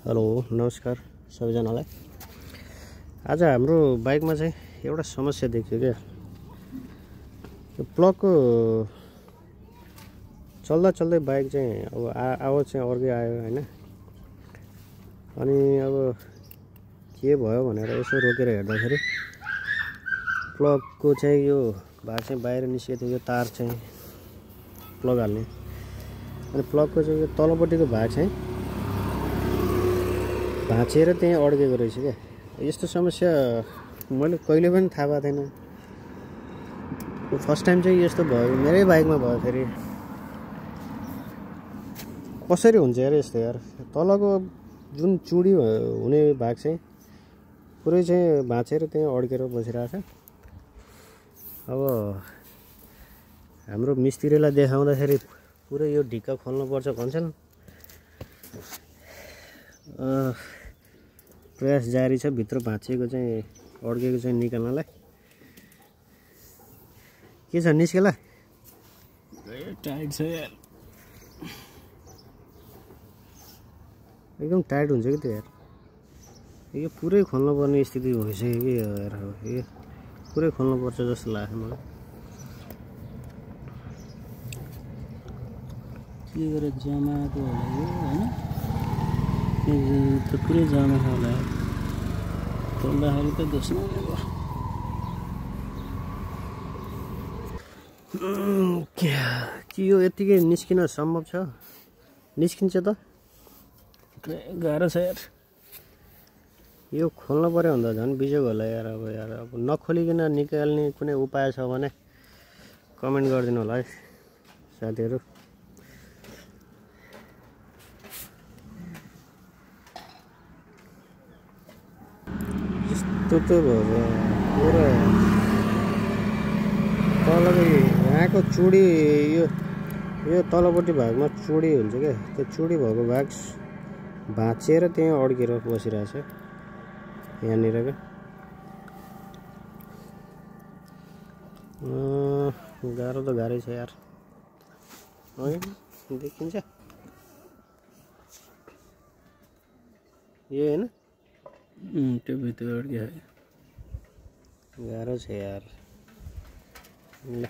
Hello नमस्कार सबैजनालाई। आज हाम्रो बाइकमा चाहिँ एउटा समस्या देखियो क्या। यो प्लगको चल्दा चल्दै बाइक चाहिँ अब आवाज चाहिँ अर्कै आयो हैन। अनि अब के भयो भनेर यसो रोकेर हेर्दाखेरि प्लगको चाहिँ यो भाग चाहिँ बाहिर निस्केको थियो। यो तार चाहिँ प्लग हाल्ने अनि प्लगको चाहिँ यो तलपट्टिको भाग चाहिँ भाँचेर त्यही अड्केको रहेछ क्या। यस्तो समस्या मैले कहिले पनि थाहा भएको थिएन। फर्स्ट टाइम चाहिँ यस्तो भयो मेरै बाइकमा भयो। फेरि कसरी हुन्छ यार यस्तो यार। तलको जुन चुडी हुने भाग चाहिँ पुरै चाहिँ भाँचेर त्यही अड्केर बसिरहेछ। अब हाम्रो मिस्त्रीलाई देखाउँदाखेरि पुरै यो ढिक्का खोल्नुपर्छ भन्छन्। प्रयास जारी छ भित्र भाँचिएको चाहिँ अड्केको चाहिँ निकाल्नलाई। के छ निस्केला? टाइट छ यार, एकदम टाइट हुन्छ कि त्यो यार। यो पुरै खोल्नुपर्ने स्थिति भइसक्यो कि यार। यो पुरै खोल्नुपर्छ जस्तो लाग्छ मलाई। के गरेर जमाएको होला यो हैन। त्यो पुरै जामा होला खोल्दाखेरि त दोस्रो कि यो यतिकै निस्किन सम्भव छ? निस्किन्छ त? गाह्रो छ यार। यो खोल्नु पर्यो भन्दा झन् बिजोग होला यार। अब नखोलिकन निकाल्ने कुनै उपाय छ भने कमेन्ट गरिदिनु होला है साथीहरू। यस्तो भयो पुरा तलको यहाँको चुडी यो तलपट्टि भागमा चुडी हुन्छ क्या। त्यो चुडी भएको भाग भाँचेर त्यहाँ अड्केर बसिरहेछ यहाँनिर क्या। गाह्रो त गाह्रै छ यार। है देखिन्छ यो हैन। त्यो भित्र अड्क्यो। गाह्रो छ यार। ल